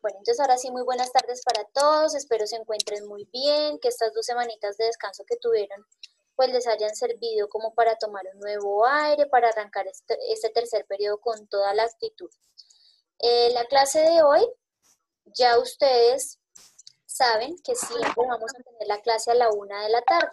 Bueno, entonces ahora sí, muy buenas tardes para todos, espero se encuentren muy bien, que estas 2 semanitas de descanso que tuvieron pues les hayan servido como para tomar un nuevo aire, para arrancar este tercer periodo con toda la actitud. La clase de hoy, ya ustedes saben que siempre vamos a tener la clase a la 1 de la tarde,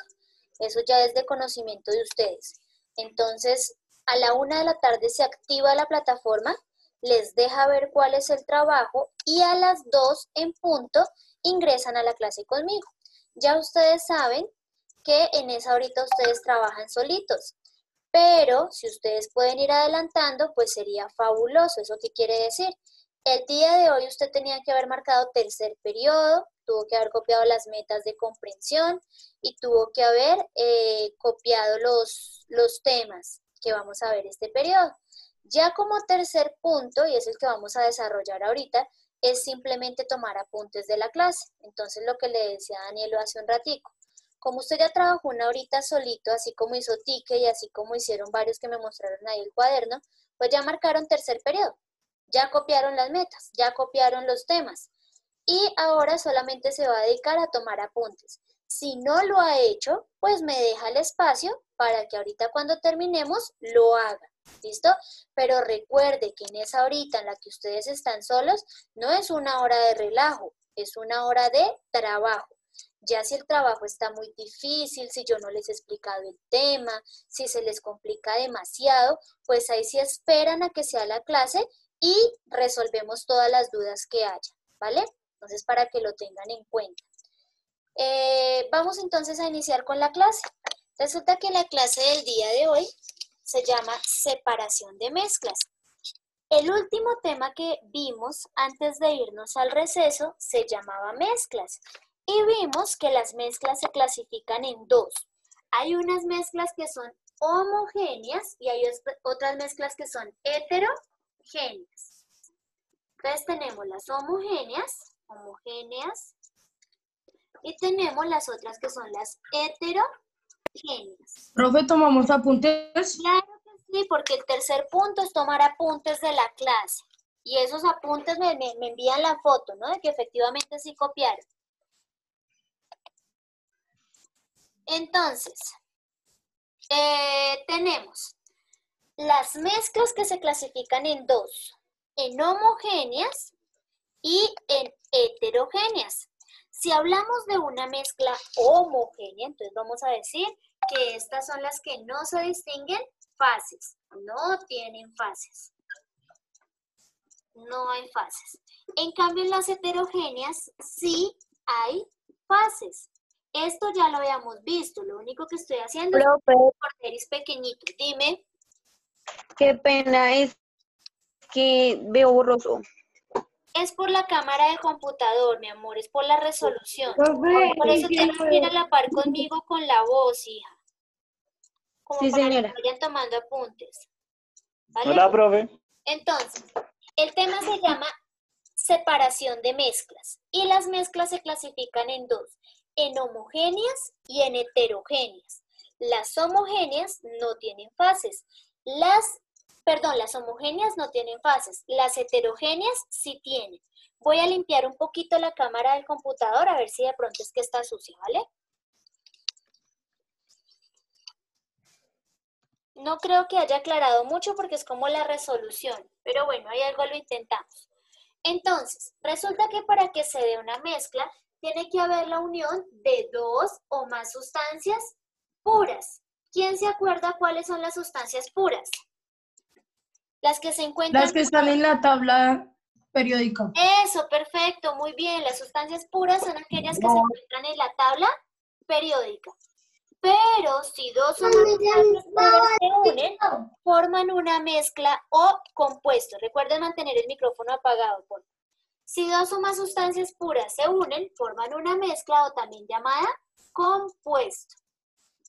eso ya es de conocimiento de ustedes. Entonces, a la 1 de la tarde se activa la plataforma, les deja ver cuál es el trabajo y a las 2 en punto ingresan a la clase conmigo. Ya ustedes saben que en esa horita ustedes trabajan solitos, pero si ustedes pueden ir adelantando, pues sería fabuloso. ¿Eso qué quiere decir? El día de hoy usted tenía que haber marcado tercer periodo, tuvo que haber copiado las metas de comprensión y tuvo que haber copiado los temas que vamos a ver este periodo. Ya como tercer punto, y es el que vamos a desarrollar ahorita, es simplemente tomar apuntes de la clase. Entonces, lo que le decía Danielo hace un ratico, como usted ya trabajó una horita solito, así como hizo Tique y así como hicieron varios que me mostraron ahí el cuaderno, pues ya marcaron tercer periodo, ya copiaron las metas, ya copiaron los temas y ahora solamente se va a dedicar a tomar apuntes. Si no lo ha hecho, pues me deja el espacio para que ahorita cuando terminemos lo haga. ¿Listo? Pero recuerde que en esa horita en la que ustedes están solos, no es una hora de relajo, es una hora de trabajo. Ya si el trabajo está muy difícil, si yo no les he explicado el tema, si se les complica demasiado, pues ahí sí esperan a que sea la clase y resolvemos todas las dudas que haya, ¿vale? Entonces, para que lo tengan en cuenta. Vamos entonces a iniciar con la clase. Resulta que la clase del día de hoy se llama separación de mezclas. El último tema que vimos antes de irnos al receso se llamaba mezclas. Y vimos que las mezclas se clasifican en dos. Hay unas mezclas que son homogéneas y hay otras mezclas que son heterogéneas. Entonces tenemos las homogéneas, y tenemos las otras que son las heterogéneas. Profe, ¿tomamos apuntes? Claro que sí, porque el tercer punto es tomar apuntes de la clase. Y esos apuntes me envían la foto, ¿no? De que efectivamente sí copiaron. Entonces, tenemos las mezclas que se clasifican en dos, en homogéneas y en heterogéneas. Si hablamos de una mezcla homogénea, entonces vamos a decir que estas son las que no se distinguen fases, no tienen fases, no hay fases. En cambio, en las heterogéneas sí hay fases. Esto ya lo habíamos visto, lo único que estoy haciendo es un corderis pequeñito. Dime. Qué pena, es que veo borroso. Es por la cámara del computador, mi amor, es por la resolución. Profe, Por eso tienes que ir a la par conmigo con la voz, hija. Como Sí, para señora. que vayan tomando apuntes. ¿Vale? Hola, profe. Entonces, el tema se llama separación de mezclas. Y las mezclas se clasifican en dos, en homogéneas y en heterogéneas. Las homogéneas no tienen fases. Las homogéneas no tienen fases. Las heterogéneas sí tienen. Voy a limpiar un poquito la cámara del computador a ver si de pronto es que está sucia, ¿vale? No creo que haya aclarado mucho porque es como la resolución, pero bueno, hay algo lo intentamos. Entonces, resulta que para que se dé una mezcla, tiene que haber la unión de dos o más sustancias puras. ¿Quién se acuerda cuáles son las sustancias puras? Las que se encuentran... las que están en la tabla periódica. Eso, perfecto, muy bien. Las sustancias puras son aquellas que se encuentran en la tabla periódica. Pero si dos o más sustancias puras se unen, forman una mezcla o compuesto. Recuerden mantener el micrófono apagado, por favor. Si dos o más sustancias puras se unen, forman una mezcla o también llamada compuesto.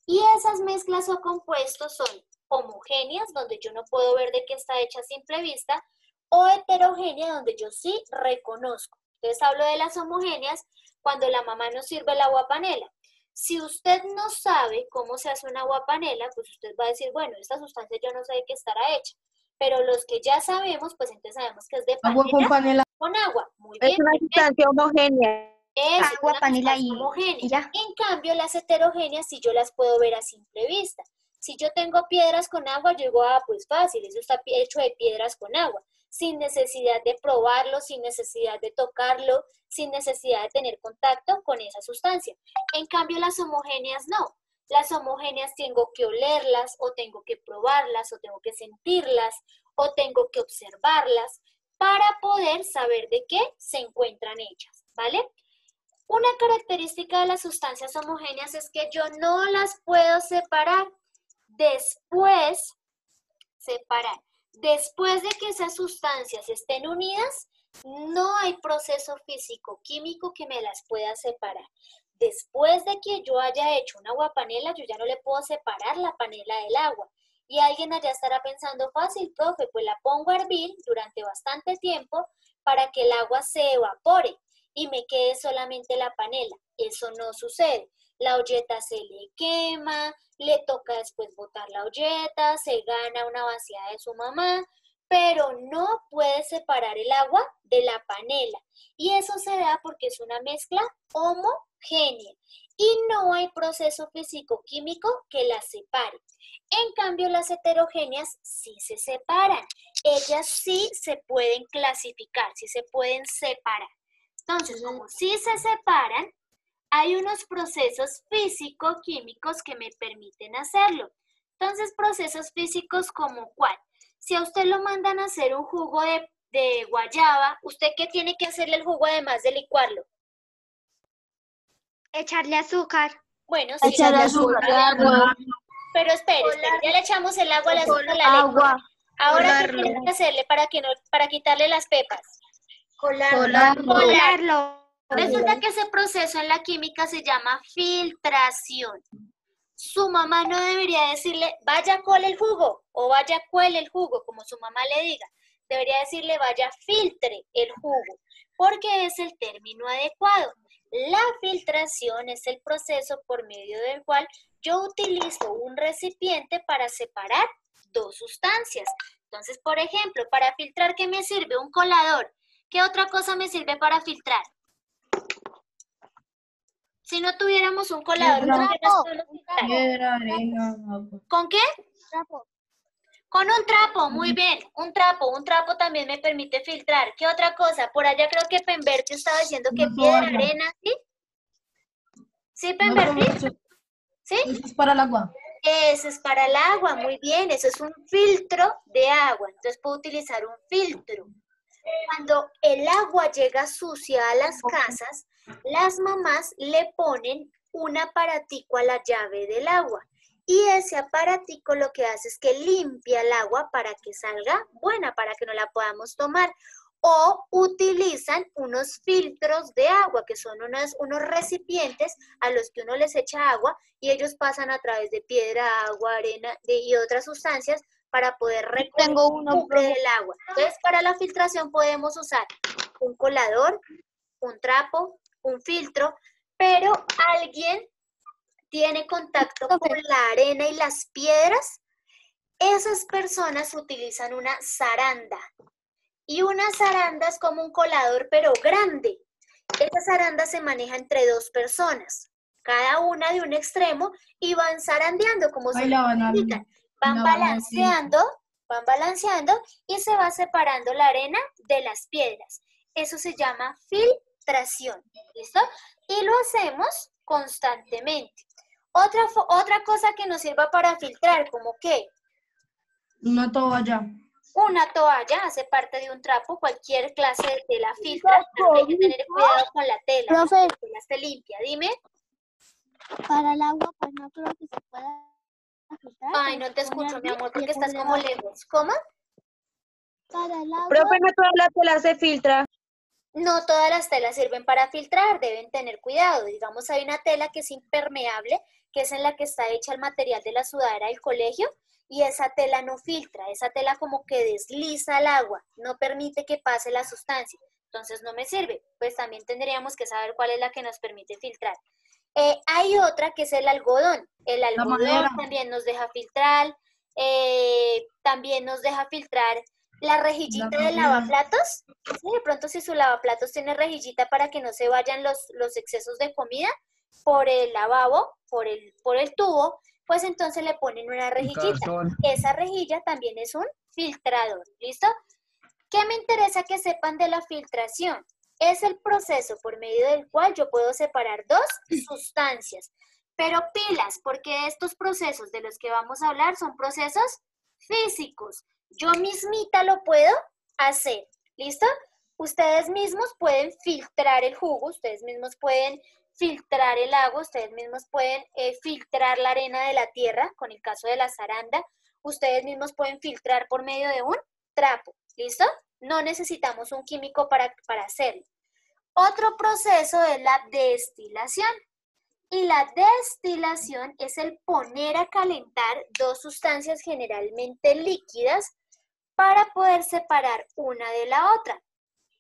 Y esas mezclas o compuestos son homogéneas, donde yo no puedo ver de qué está hecha a simple vista, o heterogénea, donde yo sí reconozco. Entonces hablo de las homogéneas cuando la mamá nos sirve el agua panela. Si usted no sabe cómo se hace una agua panela, pues usted va a decir, bueno, esta sustancia yo no sé de qué estará hecha. Pero los que ya sabemos, pues entonces sabemos que es de Agua con panela panela. con agua. Muy Es bien. una sustancia homogénea. Es Agua, una panela sustancia y homogénea. ya. En cambio, las heterogéneas sí yo las puedo ver a simple vista. Si yo tengo piedras con agua, yo digo, ah, pues fácil, eso está hecho de piedras con agua, sin necesidad de probarlo, sin necesidad de tocarlo, sin necesidad de tener contacto con esa sustancia. En cambio, las homogéneas no. Las homogéneas tengo que olerlas, o tengo que probarlas, o tengo que sentirlas, o tengo que observarlas, para poder saber de qué se encuentran hechas, ¿vale? Una característica de las sustancias homogéneas es que yo no las puedo separar. Después de que esas sustancias estén unidas, no hay proceso físico-químico que me las pueda separar. Después de que yo haya hecho una aguapanela, yo ya no le puedo separar la panela del agua. Y alguien allá estará pensando, fácil, profe, pues la pongo a hervir durante bastante tiempo para que el agua se evapore y me quede solamente la panela. Eso no sucede. La olleta se le quema, le toca después botar la olleta, se gana una vaciada de su mamá, pero no puede separar el agua de la panela. Y eso se da porque es una mezcla homogénea y no hay proceso físico-químico que las separe. En cambio, las heterogéneas sí se separan. Ellas sí se pueden clasificar, sí se pueden separar. Entonces, como sí se separan, hay unos procesos físico-químicos que me permiten hacerlo. Entonces, procesos físicos como ¿cuál? Si a usted lo mandan a hacer un jugo de guayaba, ¿usted qué tiene que hacerle el jugo además de licuarlo? Echarle azúcar. Bueno, sí, Echarle azúcar. pero espere, ya le echamos el agua, el azúcar, la leche. Agua. Ahora, ¿qué tiene que hacerle para quitarle las pepas? Colarlo. Resulta que ese proceso en la química se llama filtración. Su mamá no debería decirle, vaya cole el jugo, o vaya cuele el jugo, como su mamá le diga. Debería decirle, vaya filtre el jugo, porque es el término adecuado. La filtración es el proceso por medio del cual yo utilizo un recipiente para separar dos sustancias. Entonces, por ejemplo, para filtrar, ¿qué me sirve? Un colador. ¿Qué otra cosa me sirve para filtrar? Si no tuviéramos un colador, ¿con qué nos podemos filtrar? Piedra, arena, agua. ¿Con qué? Con un trapo, muy bien. Un trapo también me permite filtrar. ¿Qué otra cosa? Por allá creo que Pemberti estaba diciendo que Una piedra, toalla. arena, ¿sí? ¿Sí, No, Pemberti? ¿Sí? eso es para el agua. Eso es para el agua, muy bien. Eso es un filtro de agua. Entonces puedo utilizar un filtro. Cuando el agua llega sucia a las casas, las mamás le ponen un aparatico a la llave del agua. Y ese aparatico lo que hace es que limpia el agua para que salga buena, para que no la podamos tomar. O utilizan unos filtros de agua, que son unos recipientes a los que uno les echa agua y ellos pasan a través de piedra, agua, arena y otras sustancias para poder recoger del agua. Entonces, para la filtración podemos usar un colador, un trapo, un filtro, pero alguien tiene contacto con la arena y las piedras, esas personas utilizan una zaranda. Y una zaranda es como un colador, pero grande. Esa zaranda se maneja entre dos personas, cada una de un extremo, y van zarandeando, como se indican. Van balanceando y se va separando la arena de las piedras. Eso se llama filtración, ¿listo? Y lo hacemos constantemente. Otra cosa que nos sirva para filtrar, ¿como qué? Una toalla. Una toalla hace parte de un trapo, cualquier clase de tela filtra, pero hay que tener cuidado con la tela, Profe. que la tela esté limpia. Dime. Para el agua, pues no creo que se pueda filtrar. Ay, no te escucho, mi amor, porque estás como lejos. ¿Cómo? Para el agua. Profe, no toda la tela se filtra. No todas las telas sirven para filtrar, deben tener cuidado. Digamos, hay una tela que es impermeable, que es en la que está hecha el material de la sudadera del colegio, y esa tela no filtra, esa tela como que desliza el agua, no permite que pase la sustancia, entonces no me sirve. Pues también tendríamos que saber cuál es la que nos permite filtrar. Hay otra que es el algodón madera. también nos deja filtrar, también nos deja filtrar La rejillita La del manguera. lavaplatos, ¿sí? De pronto si su lavaplatos tiene rejillita para que no se vayan los excesos de comida por el lavabo, por el tubo, pues entonces le ponen una rejillita. Esa rejilla también es un filtrador, ¿listo? ¿Qué me interesa que sepan de la filtración? Es el proceso por medio del cual yo puedo separar dos sustancias. Pero pilas, porque estos procesos de los que vamos a hablar son procesos físicos. Yo mismita lo puedo hacer, ¿listo? Ustedes mismos pueden filtrar el jugo, ustedes mismos pueden filtrar el agua, ustedes mismos pueden filtrar la arena de la tierra, con el caso de la zaranda, ustedes mismos pueden filtrar por medio de un trapo, ¿listo? No necesitamos un químico para hacerlo. Otro proceso es la destilación. Y la destilación es el poner a calentar dos sustancias generalmente líquidas para poder separar una de la otra.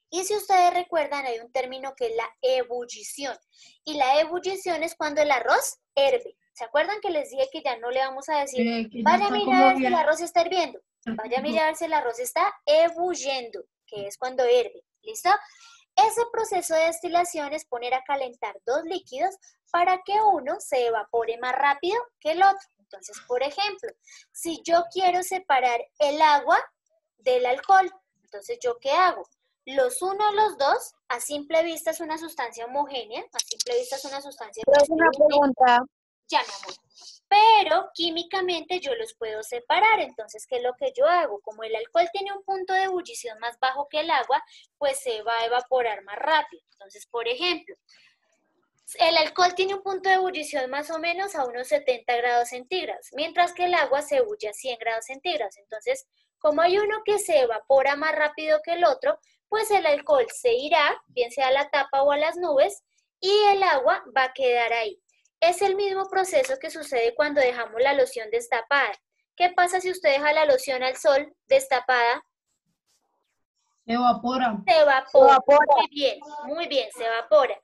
Y si ustedes recuerdan, hay un término que es la ebullición. Y la ebullición es cuando el arroz herve. ¿Se acuerdan que les dije que ya no le vamos a decir, Que ya vaya a está mirar como a ver si bien. el arroz está hirviendo? Vaya a mirar a ver si el arroz está ebulliendo, que es cuando herve. ¿Listo? Ese proceso de destilación es poner a calentar dos líquidos para que uno se evapore más rápido que el otro. Entonces, por ejemplo, si yo quiero separar el agua del alcohol, entonces, ¿yo qué hago? Los uno, los dos, a simple vista es una sustancia homogénea, a simple vista es una sustancia Pero es una pregunta. ya, mi amor. Pero químicamente yo los puedo separar. Entonces, ¿qué es lo que yo hago? Como el alcohol tiene un punto de ebullición más bajo que el agua, pues se va a evaporar más rápido. Entonces, por ejemplo, el alcohol tiene un punto de ebullición más o menos a unos 70 grados centígrados, mientras que el agua se ebulle a 100 grados centígrados. Entonces, como hay uno que se evapora más rápido que el otro, pues el alcohol se irá, bien sea a la tapa o a las nubes, y el agua va a quedar ahí. Es el mismo proceso que sucede cuando dejamos la loción destapada. ¿Qué pasa si usted deja la loción al sol destapada? Se evapora. Se evapora. Muy bien, se evapora.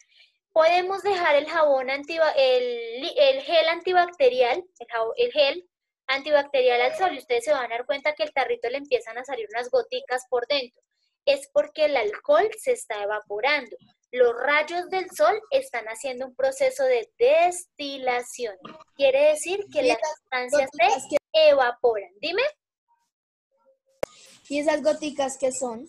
Podemos dejar el jabón el gel antibacterial, el gel antibacterial al sol y ustedes se van a dar cuenta que el tarrito le empiezan a salir unas goticas por dentro. Es porque el alcohol se está evaporando. Los rayos del sol están haciendo un proceso de destilación. Quiere decir que las sustancias se evaporan. Dime. ¿Y esas goticas qué son?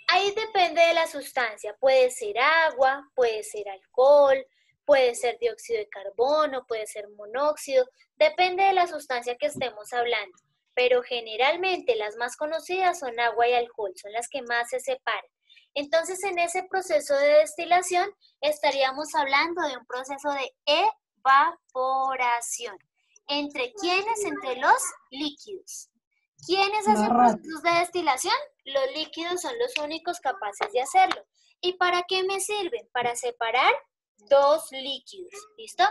Ahí depende de la sustancia. Puede ser agua, puede ser alcohol, puede ser dióxido de carbono, puede ser monóxido. Depende de la sustancia que estemos hablando. Pero generalmente las más conocidas son agua y alcohol, son las que más se separan. Entonces, en ese proceso de destilación estaríamos hablando de un proceso de evaporación. ¿Entre quiénes? Entre los líquidos. ¿Quiénes hacen procesos de destilación? Los líquidos son los únicos capaces de hacerlo. ¿Y para qué me sirven? Para separar dos líquidos, ¿listo?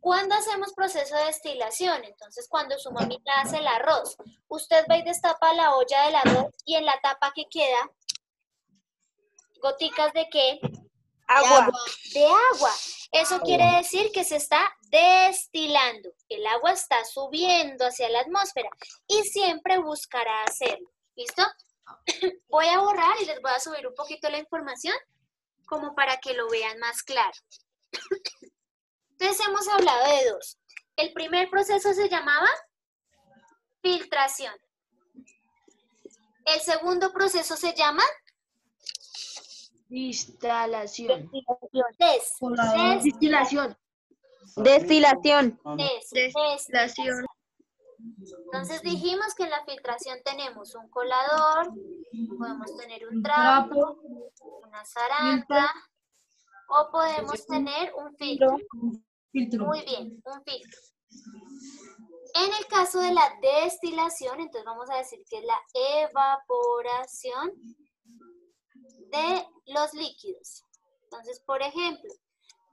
¿Cuándo hacemos proceso de destilación? Entonces, cuando su mamita hace el arroz, usted va y destapa la olla del arroz y en la tapa que queda, ¿goticas de qué? Agua. De agua. Eso quiere decir que se está destilando. El agua está subiendo hacia la atmósfera y siempre buscará hacerlo. ¿Listo? Voy a borrar y les voy a subir un poquito la información como para que lo vean más claro. Entonces hemos hablado de dos. El primer proceso se llamaba filtración. El segundo proceso se llama Destilación. destilación. Destilación. Destilación. Entonces dijimos que en la filtración tenemos un colador, podemos tener un trapo, una zaranda o podemos tener un filtro. Muy bien, un filtro. En el caso de la destilación, entonces vamos a decir que es la evaporación de los líquidos. Entonces, por ejemplo,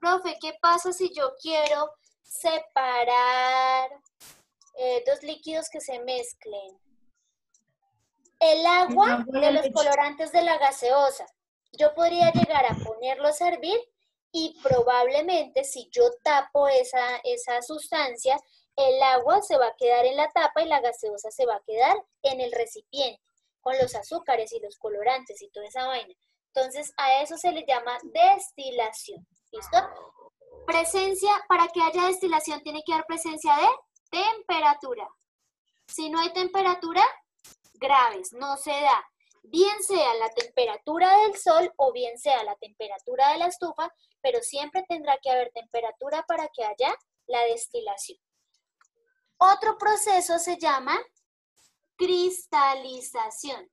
profe, ¿qué pasa si yo quiero separar dos líquidos que se mezclen? El agua de los colorantes de la gaseosa. Yo podría llegar a ponerlos a hervir y probablemente si yo tapo esa sustancia, el agua se va a quedar en la tapa y la gaseosa se va a quedar en el recipiente. con los azúcares y los colorantes y toda esa vaina. Entonces, a eso se le llama destilación. ¿Listo? Presencia, para que haya destilación tiene que haber presencia de temperatura. Si no hay temperatura, graves, no se da. Bien sea la temperatura del sol o bien sea la temperatura de la estufa, pero siempre tendrá que haber temperatura para que haya la destilación. Otro proceso se llama cristalización.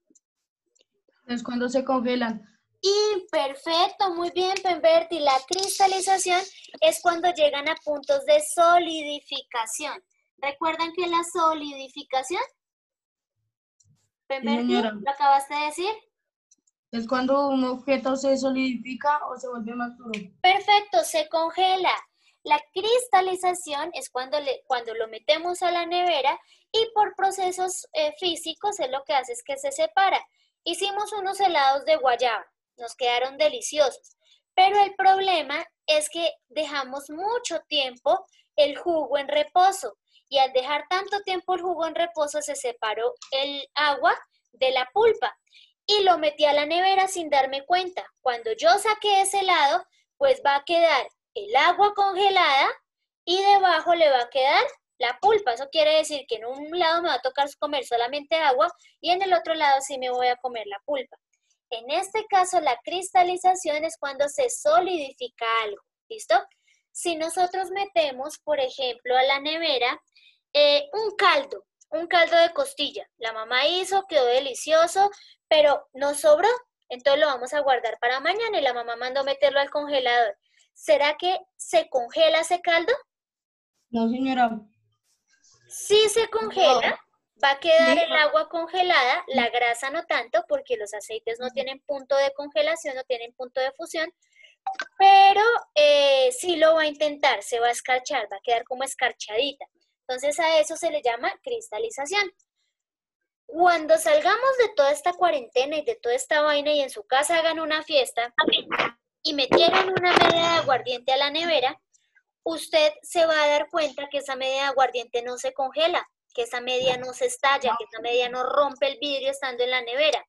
Es cuando se congelan. Y perfecto, muy bien, Pemberti. La cristalización es cuando llegan a puntos de solidificación. ¿Recuerdan que la solidificación? Pemberti, señora. ¿lo acabaste de decir? Es cuando un objeto se solidifica o se vuelve más duro. Perfecto, se congela. La cristalización es cuando lo metemos a la nevera y por procesos físicos es lo que hace es que se separa. Hicimos unos helados de guayaba, nos quedaron deliciosos, pero el problema es que dejamos mucho tiempo el jugo en reposo y al dejar tanto tiempo el jugo en reposo se separó el agua de la pulpa y lo metí a la nevera sin darme cuenta. Cuando yo saqué ese helado, pues va a quedar el agua congelada y debajo le va a quedar la pulpa. Eso quiere decir que en un lado me va a tocar comer solamente agua y en el otro lado sí me voy a comer la pulpa. En este caso, la cristalización es cuando se solidifica algo, ¿listo? Si nosotros metemos, por ejemplo, a la nevera un caldo de costilla. La mamá hizo, quedó delicioso, pero nos sobró, entonces lo vamos a guardar para mañana y la mamá mandó meterlo al congelador. ¿Será que se congela ese caldo? No, señora. Si se congela, va a quedar Sí. el agua congelada, la grasa no tanto, porque los aceites no tienen punto de congelación, no tienen punto de fusión, pero sí lo va a intentar, se va a escarchar, va a quedar como escarchadita. Entonces a eso se le llama cristalización. Cuando salgamos de toda esta cuarentena y de toda esta vaina y en su casa hagan una fiesta y metieran una media de aguardiente a la nevera, usted se va a dar cuenta que esa media de aguardiente no se congela, que esa media no se estalla, que esa media no rompe el vidrio estando en la nevera.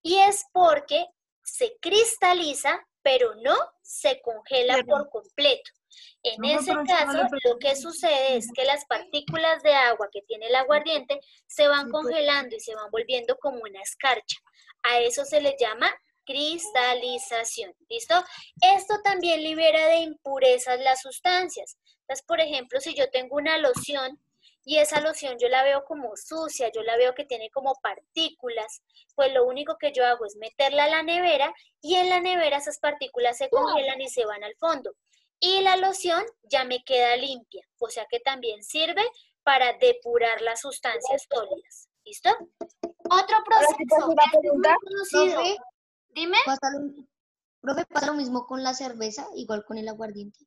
Y es porque se cristaliza, pero no se congela por completo. En No, ese pero es que no caso, le lo que sucede es que las partículas de agua que tiene el aguardiente se van congelando y se van volviendo como una escarcha. A eso se le llama cristalización, ¿listo? Esto también libera de impurezas las sustancias. Entonces, por ejemplo, si yo tengo una loción y esa loción yo la veo como sucia, yo la veo que tiene como partículas, pues lo único que yo hago es meterla a la nevera y en la nevera esas partículas se congelan y se van al fondo. Y la loción ya me queda limpia, o sea que también sirve para depurar las sustancias sólidas. ¿Listo? Otro proceso que es muy conocido. Profe, Dime. Profe, ¿pasa lo mismo con la cerveza, igual con el aguardiente?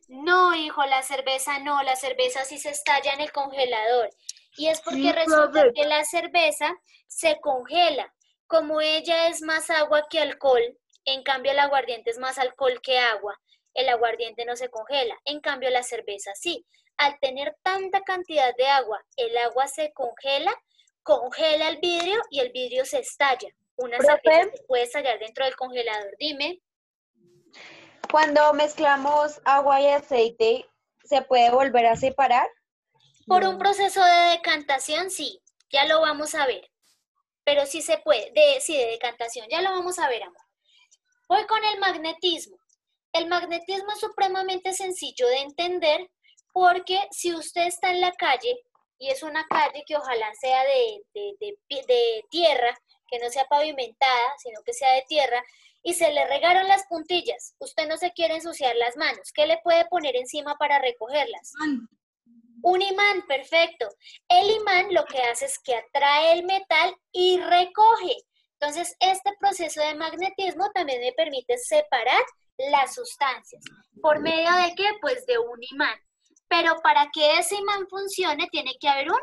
No, hijo, la cerveza no, la cerveza sí se estalla en el congelador. Y es porque Sí, resulta profe. que la cerveza se congela. Como ella es más agua que alcohol, en cambio el aguardiente es más alcohol que agua, el aguardiente no se congela. En cambio la cerveza sí. Al tener tanta cantidad de agua, el agua se congela, congela el vidrio y el vidrio se estalla. Una Profe. cerveza se puede estallar dentro del congelador. Dime. Cuando mezclamos agua y aceite, ¿se puede volver a separar? Por un proceso de decantación, sí, ya lo vamos a ver. Pero sí se puede, de decantación, ya lo vamos a ver, amor. Voy con el magnetismo. El magnetismo es supremamente sencillo de entender porque si usted está en la calle, y es una calle que ojalá sea de tierra, que no sea pavimentada, sino que sea de tierra, y se le regaron las puntillas, usted no se quiere ensuciar las manos, ¿qué le puede poner encima para recogerlas? Un imán, perfecto. El imán lo que hace es que atrae el metal y recoge. Entonces, este proceso de magnetismo también me permite separar las sustancias. ¿Por medio de qué? Pues de un imán. Pero para que ese imán funcione, tiene que haber un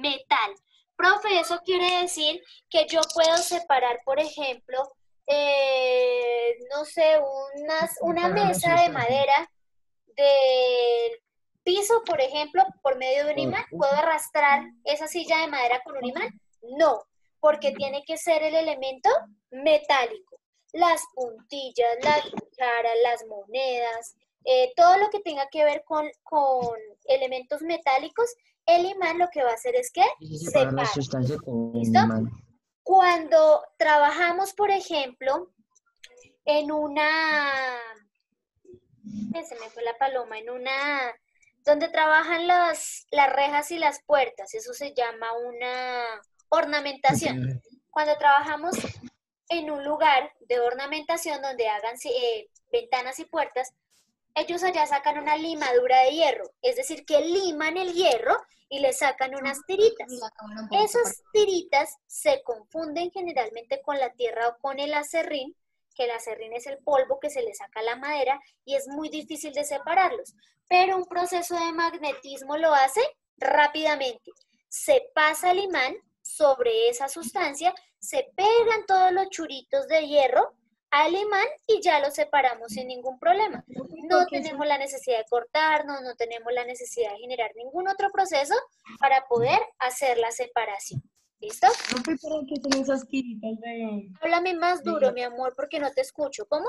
metal. Profe, eso quiere decir que yo puedo separar, por ejemplo, no sé, una mesa de madera del piso, por ejemplo, por medio de un imán. ¿Puedo arrastrar esa silla de madera con un imán? No, porque tiene que ser el elemento metálico. Las puntillas, las cucharas, las monedas, todo lo que tenga que ver con elementos metálicos, el imán lo que va a hacer es que Separar la separa. sustancia con ¿Listo? imán. Cuando trabajamos, por ejemplo, en una, se me fue la paloma, donde trabajan las rejas y las puertas, eso se llama una ornamentación. Cuando trabajamos en un lugar de ornamentación donde hagan ventanas y puertas, ellos allá sacan una limadura de hierro, es decir, que liman el hierro y le sacan unas tiritas. Esas tiritas se confunden generalmente con la tierra o con el acerrín, que el acerrín es el polvo que se le saca a la madera y es muy difícil de separarlos. Pero un proceso de magnetismo lo hace rápidamente. Se pasa el imán sobre esa sustancia, se pegan todos los churitos de hierro al imán y ya lo separamos sin ningún problema. No tenemos la necesidad de cortarnos, no tenemos la necesidad de generar ningún otro proceso para poder hacer la separación. ¿Listo? Profe, ¿para qué son esas tiritas de...? Háblame más duro, mi amor, porque no te escucho. ¿Cómo?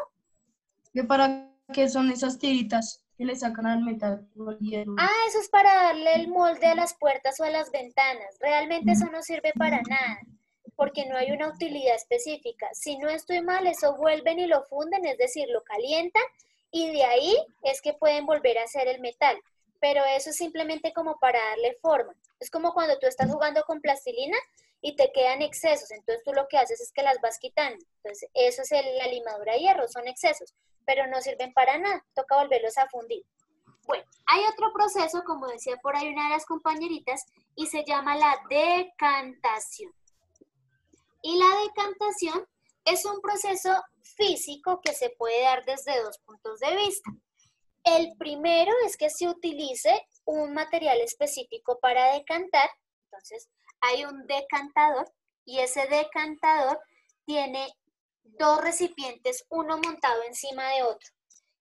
¿Para qué son esas tiritas que le sacan al metal o al hierro? Ah, eso es para darle el molde a las puertas o a las ventanas. Realmente eso no sirve para nada, porque no hay una utilidad específica. Si no estoy mal, eso vuelven y lo funden, es decir, lo calientan, y de ahí es que pueden volver a hacer el metal. Pero eso es simplemente como para darle forma. Es como cuando tú estás jugando con plastilina y te quedan excesos, entonces tú lo que haces es que las vas quitando. Entonces eso es la limadura de hierro, son excesos, pero no sirven para nada, toca volverlos a fundir. Bueno, hay otro proceso, como decía por ahí una de las compañeritas, y se llama la decantación. Y la decantación es un proceso físico que se puede dar desde dos puntos de vista. El primero es que se utilice un material específico para decantar. Entonces, hay un decantador y ese decantador tiene dos recipientes, uno montado encima de otro.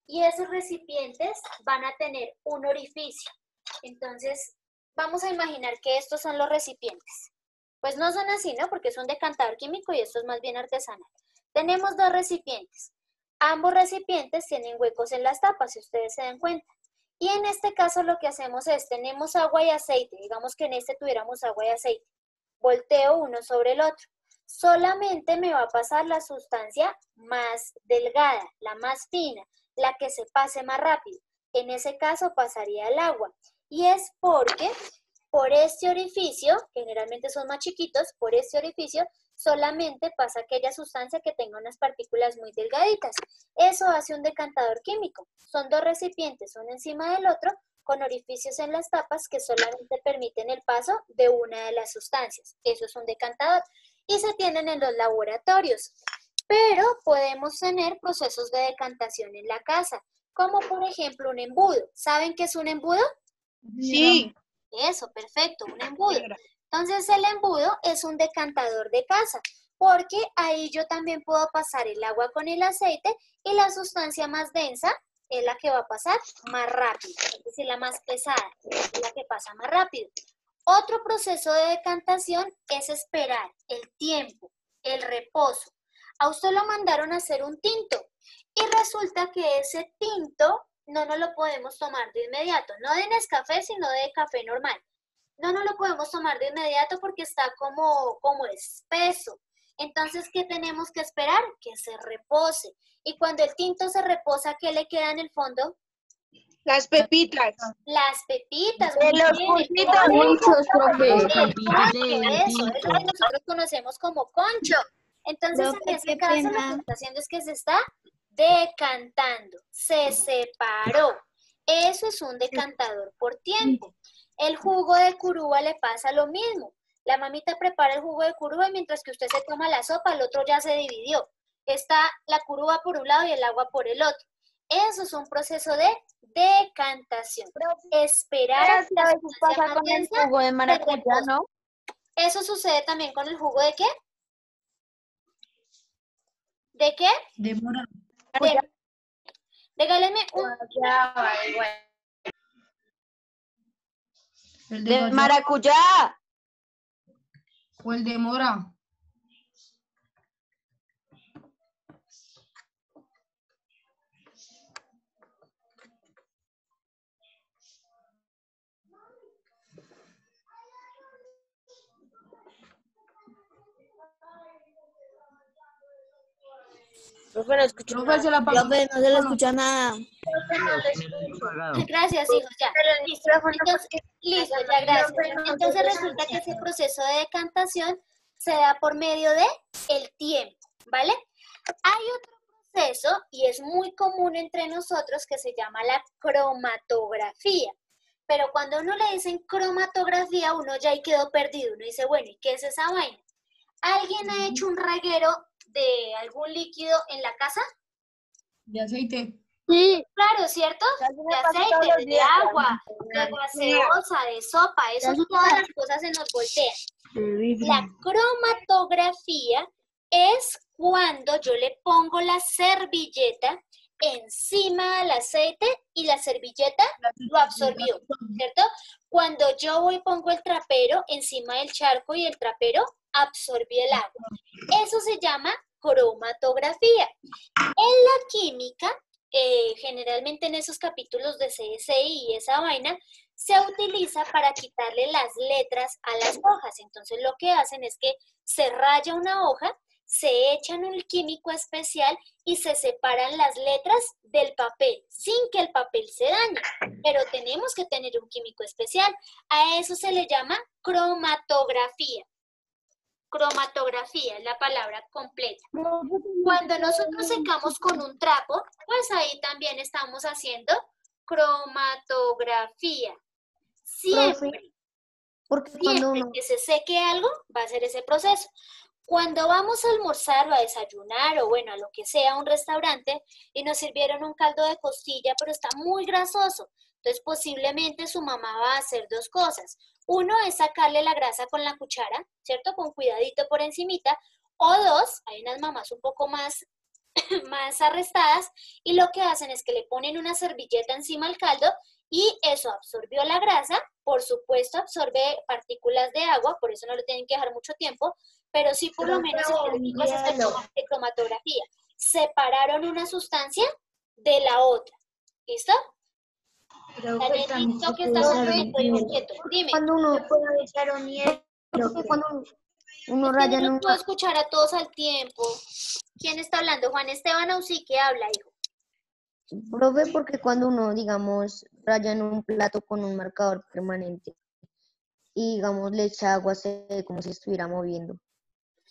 Y esos recipientes van a tener un orificio. Entonces, vamos a imaginar que estos son los recipientes. Pues no son así, ¿no? Porque es un decantador químico y esto es más bien artesanal. Tenemos dos recipientes. Ambos recipientes tienen huecos en las tapas, si ustedes se dan cuenta. Y en este caso lo que hacemos es, tenemos agua y aceite. Digamos que en este tuviéramos agua y aceite. Volteo uno sobre el otro. Solamente me va a pasar la sustancia más delgada, la más fina, la que se pase más rápido. En ese caso pasaría el agua. Y es porque por este orificio, generalmente son más chiquitos, por este orificio solamente pasa aquella sustancia que tenga unas partículas muy delgaditas. Eso hace un decantador químico. Son dos recipientes, uno encima del otro, con orificios en las tapas que solamente permiten el paso de una de las sustancias. Eso es un decantador. Y se tienen en los laboratorios. Pero podemos tener procesos de decantación en la casa, como por ejemplo un embudo. ¿Saben qué es un embudo? Sí. Eso, perfecto, un embudo. Entonces el embudo es un decantador de casa, porque ahí yo también puedo pasar el agua con el aceite y la sustancia más densa es la que va a pasar más rápido, es decir, la más pesada, es la que pasa más rápido. Otro proceso de decantación es esperar el tiempo, el reposo. A usted lo mandaron a hacer un tinto y resulta que ese tinto no nos lo podemos tomar de inmediato, no de Nescafé, sino de café normal. No nos lo podemos tomar de inmediato porque está como espeso. Entonces, ¿qué tenemos que esperar? Que se repose. Y cuando el tinto se reposa, ¿qué le queda en el fondo? Las pepitas. Las pepitas. De muy los bien, el puntitos. concho. Muchos, profe. El Capitos concho, del eso es tinto. lo que nosotros conocemos como concho. Entonces, Profe, en ese qué caso, lo que pena. está haciendo es que se está decantando. Se separó. Eso es un decantador por tiempo. El jugo de curuba le pasa lo mismo. La mamita prepara el jugo de curuba y mientras que usted se toma la sopa, el otro ya se dividió. Está la curuba por un lado y el agua por el otro. Eso es un proceso de decantación. Esperar a que la A veces sustancia pasa más con el densa jugo de se maracuyá, repose. ¿no? Eso sucede también con el jugo ¿de qué? ¿De qué? De mora. Regálenme un... El de De guayaba maracuyá. o el de mora. Profe, no escucho Profe, se la apagó. Profe, no se le escucha nada. Gracias, hijos, ya. Listo. Entonces, listo, ya, gracias. Entonces resulta que ese proceso de decantación se da por medio de el tiempo, ¿vale? Hay otro proceso y es muy común entre nosotros que se llama la cromatografía. Pero cuando uno le dicen cromatografía, uno ya ahí quedó perdido. Uno dice, bueno, ¿y qué es esa vaina? ¿Alguien ha hecho un reguero de algún líquido en la casa? De aceite. Sí. Claro, ¿cierto? De aceite, de agua, de gaseosa, de sopa, eso todas las cosas se nos voltean. La cromatografía es cuando yo le pongo la servilleta encima del aceite y la servilleta lo absorbió, ¿cierto? Cuando yo voy y pongo el trapero encima del charco y el trapero absorbió el agua. Eso se llama cromatografía. En la química, generalmente en esos capítulos de CSI y esa vaina, se utiliza para quitarle las letras a las hojas. Entonces lo que hacen es que se raya una hoja, se echan un químico especial y se separan las letras del papel, sin que el papel se dañe. Pero tenemos que tener un químico especial. A eso se le llama cromatografía. Cromatografía es la palabra completa. Cuando nosotros secamos con un trapo, pues ahí también estamos haciendo cromatografía. Siempre, Porque cuando siempre uno... que se seque algo, va a ser ese proceso. Cuando vamos a almorzar o a desayunar o bueno, a lo que sea, a un restaurante y nos sirvieron un caldo de costilla, pero está muy grasoso, entonces posiblemente su mamá va a hacer dos cosas. Uno es sacarle la grasa con la cuchara, ¿cierto? Con cuidadito por encimita. O dos, hay unas mamás un poco más arrestadas y lo que hacen es que le ponen una servilleta encima al caldo y eso absorbió la grasa, por supuesto absorbe partículas de agua, por eso no lo tienen que dejar mucho tiempo, pero sí por lo menos de cromatografía. Separaron una sustancia de la otra. ¿Listo? Danielito, que estás haciendo quieto. Dime. Cuando uno uno raya No en puedo escuchar a todos al tiempo. ¿Quién está hablando? Juan Esteban Ausí, ¿qué habla, hijo? profe, porque cuando uno, digamos, raya en un plato con un marcador permanente y, digamos, le echa agua, se ve como si estuviera moviendo.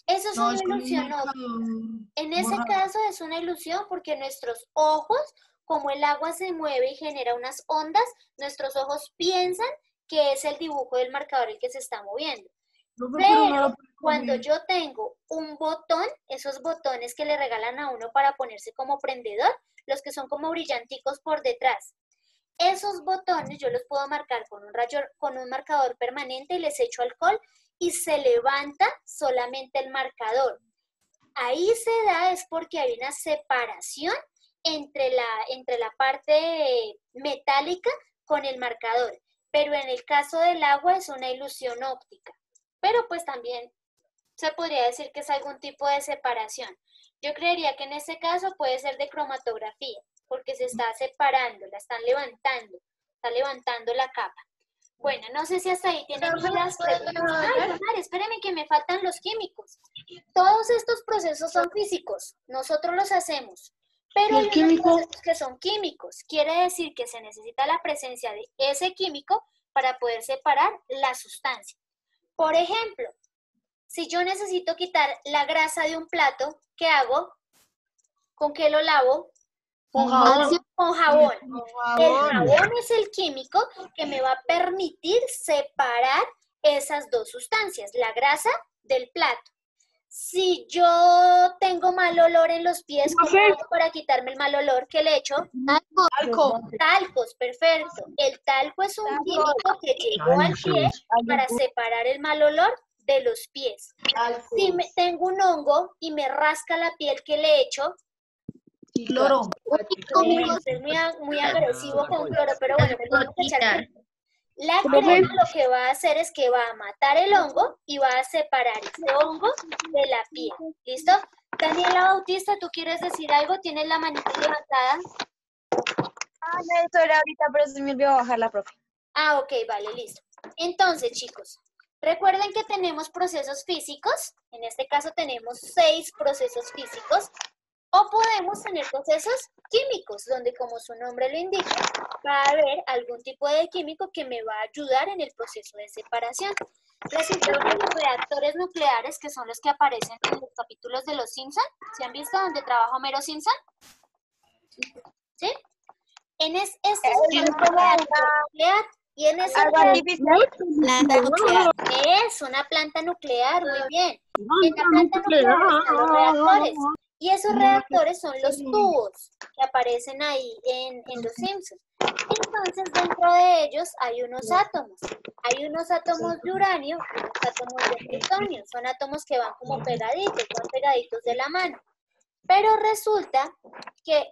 Eso es No, una es con un ilusión marcador óptica. En ese borrado. caso es una ilusión porque nuestros ojos, como el agua se mueve y genera unas ondas, nuestros ojos piensan que es el dibujo del marcador el que se está moviendo. Profe, pero no Pero lo puede cuando coger. yo tengo un botón, esos botones que le regalan a uno para ponerse como prendedor, los que son como brillanticos por detrás, esos botones yo los puedo marcar con un marcador permanente y les echo alcohol y se levanta solamente el marcador. Ahí se da es porque hay una separación entre la parte metálica con el marcador, pero en el caso del agua es una ilusión óptica. Pero pues también se podría decir que es algún tipo de separación. Yo creería que en este caso puede ser de cromatografía, porque se está separando, la están levantando, está levantando la capa. Bueno, no sé si hasta ahí tienen dudas, preguntas. Ay, Mar, espérame que me faltan los químicos. Todos estos procesos son físicos, nosotros los hacemos, pero hay unos procesos que son químicos. Quiere decir que se necesita la presencia de ese químico para poder separar la sustancia. Por ejemplo, si yo necesito quitar la grasa de un plato, ¿qué hago? ¿Con qué lo lavo? Con jabón. Con jabón. El jabón es el químico que me va a permitir separar esas dos sustancias, la grasa del plato. Si yo tengo mal olor en los pies, ¿cómo hago para quitarme el mal olor? ¿Qué le echo? Alcohol. Talcos, perfecto. El talco es un químico que llegó al pie para separar el mal olor de los pies. Si tengo un hongo y me rasca la piel, ¿qué le echo? Cloro. Es muy agresivo con cloro, pero bueno, le podemos echar cloro. La crema lo que va a hacer es que va a matar el hongo y va a separar ese hongo de la piel. ¿Listo? Daniela Bautista, ¿tú quieres decir algo? ¿Tienes la manita levantada? Ah, no, eso era ahorita, pero se me olvidó bajarla, profe. Ah, ok, vale, listo. Entonces, chicos, recuerden que tenemos procesos físicos. En este caso tenemos 6 procesos físicos. O podemos tener procesos químicos, donde como su nombre lo indica, va a haber algún tipo de químico que me va a ayudar en el proceso de separación. Resulta que los reactores nucleares, que son los que aparecen en los capítulos de Los Simpson, ¿se han visto donde trabaja Homero Simpson? ¿Sí? Este es un reactor nuclear. Y en ese Algo artificial. Planta nuclear. es una planta nuclear, muy bien. En la planta nuclear están los reactores. Y esos reactores son los tubos que aparecen ahí en Los Simpsons. Entonces, dentro de ellos hay unos átomos. Hay unos átomos de uranio y unos átomos de plutonio. Son átomos que van como pegaditos, van pegaditos de la mano. Pero resulta que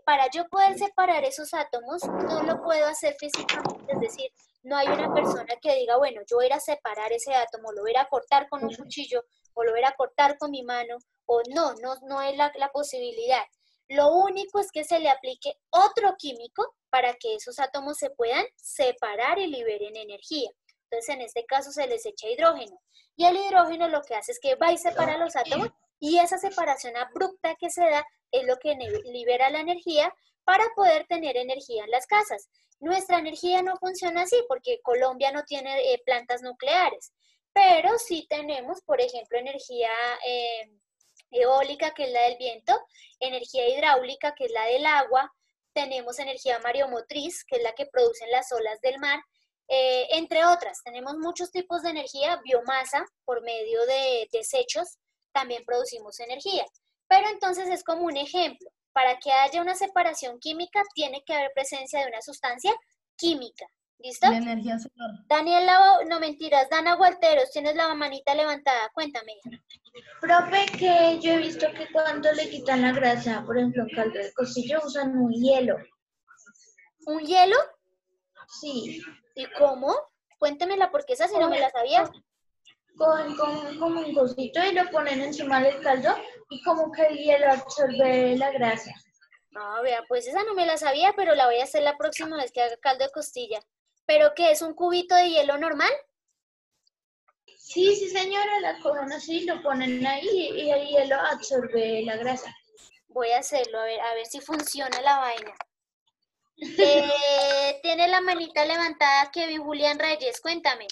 para yo poder separar esos átomos, no lo puedo hacer físicamente, es decir, no hay una persona que diga, bueno, yo voy a ir a separar ese átomo, lo voy a ir a cortar con un cuchillo, o lo voy a ir a cortar con mi mano, o no es la posibilidad. Lo único es que se le aplique otro químico para que esos átomos se puedan separar y liberen energía. Entonces, en este caso se les echa hidrógeno. Y el hidrógeno lo que hace es que va y separa los átomos, y esa separación abrupta que se da es lo que libera la energía para poder tener energía en las casas. Nuestra energía no funciona así porque Colombia no tiene plantas nucleares, pero sí tenemos, por ejemplo, energía eólica, que es la del viento, energía hidráulica, que es la del agua, tenemos energía mareomotriz, que es la que producen las olas del mar, entre otras. Tenemos muchos tipos de energía, biomasa, por medio de desechos, también producimos energía. Pero entonces es como un ejemplo. Para que haya una separación química, tiene que haber presencia de una sustancia química. ¿Listo? La energía solar. Daniela, no mentiras, Dana Gualteros, tienes la manita levantada, cuéntame. Profe, que yo he visto que cuando le quitan la grasa, por ejemplo, en caldo de costillo, usan un hielo. ¿Un hielo? Sí, ¿Y cómo? Cuéntemela porque esa sí no me la sabía. con como un cosito y lo ponen encima del caldo y como que el hielo absorbe la grasa. Ah, vea, pues esa no me la sabía, pero la voy a hacer la próxima vez que haga caldo de costilla. ¿Pero qué, es un cubito de hielo normal? Sí, sí, señora, la cogen así, lo ponen ahí y el hielo absorbe la grasa. Voy a hacerlo, a ver si funciona la vaina. Tiene la manita levantada Kevin Julián Reyes, cuéntame.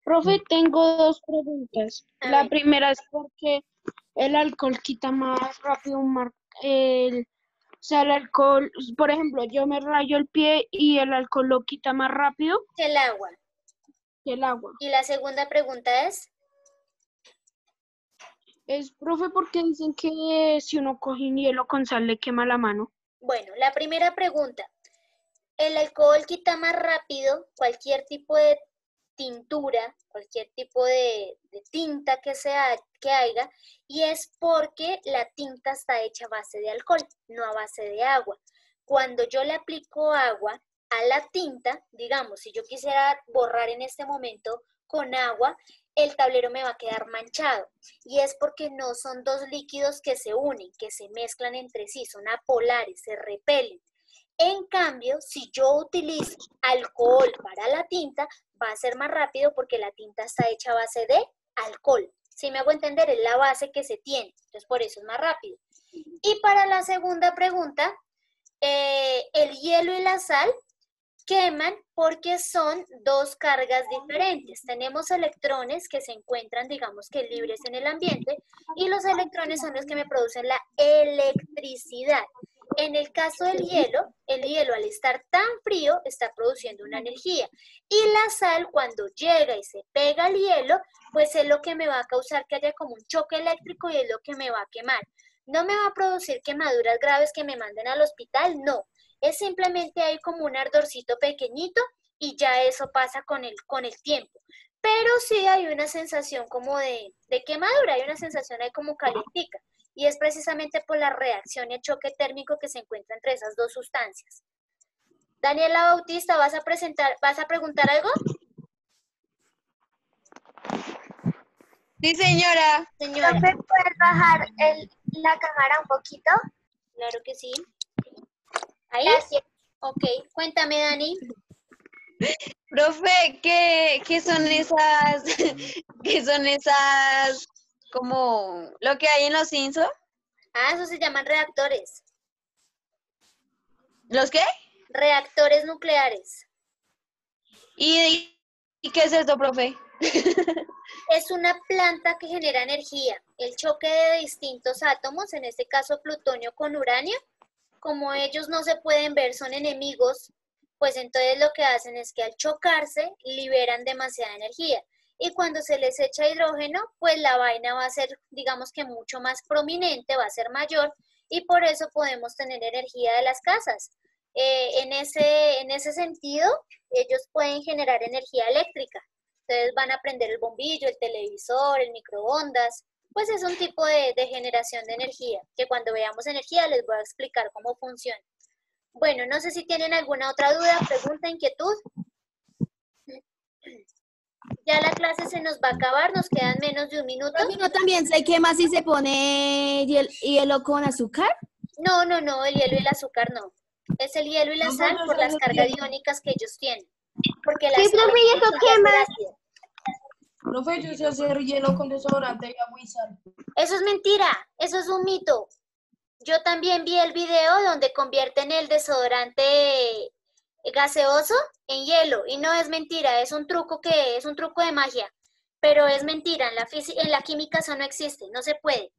Profe, tengo dos preguntas. A La ver. primera es porque el alcohol quita más rápido o sea, el alcohol, por ejemplo, yo me rayo el pie y el alcohol lo quita más rápido El agua. que el agua. Y la segunda pregunta es, Profe, porque dicen que si uno coge un hielo con sal le quema la mano. bueno, la primera pregunta. El alcohol quita más rápido cualquier tipo de tintura, cualquier tipo de tinta que haya, y es porque la tinta está hecha a base de alcohol, no a base de agua. Cuando yo le aplico agua a la tinta, digamos, si yo quisiera borrar en este momento con agua, el tablero me va a quedar manchado, y es porque no son dos líquidos que se unen, que se mezclan entre sí, son apolares, se repelen. En cambio, si yo utilizo alcohol para la tinta, va a ser más rápido porque la tinta está hecha a base de alcohol. Si me hago entender, es la base que se tiene, entonces por eso es más rápido. Y para la segunda pregunta, el hielo y la sal queman porque son dos cargas diferentes. Tenemos electrones que se encuentran, digamos que libres en el ambiente, y los electrones son los que me producen la electricidad. En el caso del hielo, el hielo al estar tan frío está produciendo una energía, y la sal cuando llega y se pega al hielo, pues es lo que me va a causar que haya como un choque eléctrico y es lo que me va a quemar. No me va a producir quemaduras graves que me manden al hospital, no. Es simplemente hay como un ardorcito pequeñito y ya eso pasa con el tiempo. Pero sí hay una sensación como de quemadura, hay una sensación ahí como calientica. Y es precisamente por la reacción y el choque térmico que se encuentra entre esas dos sustancias. Daniela Bautista, ¿vas a preguntar algo? Sí, señora. Señora. ¿Me puedes bajar la cámara un poquito? Claro que sí. ¿Ahí? Gracias. Ok, cuéntame, Dani. Profe, ¿qué son esas, qué son esas como lo que hay en los Simpsons. Ah, eso se llaman reactores. ¿Los qué? Reactores nucleares. ¿Y qué es esto, profe? Es una planta que genera energía. El choque de distintos átomos, en este caso plutonio con uranio, como ellos no se pueden ver, son enemigos, pues entonces lo que hacen es que al chocarse liberan demasiada energía. Y cuando se les echa hidrógeno, pues la vaina va a ser, digamos que mucho más prominente, va a ser mayor, y por eso podemos tener energía de las casas. En ese sentido, ellos pueden generar energía eléctrica. Entonces van a prender el bombillo, el televisor, el microondas. Pues es un tipo de generación de energía, que cuando veamos energía les voy a explicar cómo funciona. Bueno, no sé si tienen alguna otra duda, pregunta, inquietud. Ya la clase se nos va a acabar, nos quedan menos de un minuto. Profe, ¿no también se quema si se pone hielo con azúcar? No, el hielo y el azúcar no. Es el hielo y la sal por las cargas iónicas que ellos tienen. Porque la Sí, sal profe, ¿y eso es quema? ácida. Profe, yo sé hacer hielo con desodorante y agua y sal. Eso es mentira, eso es un mito. Yo también vi el video donde convierten el desodorante gaseoso en hielo y no es mentira, es un truco de magia, pero es mentira, en la química eso no existe, no se puede.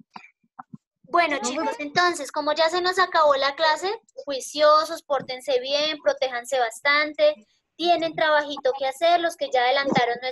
Bueno, chicos, entonces, como ya se nos acabó la clase, juiciosos, pórtense bien, protéjanse bastante, tienen trabajito que hacer, los que ya adelantaron no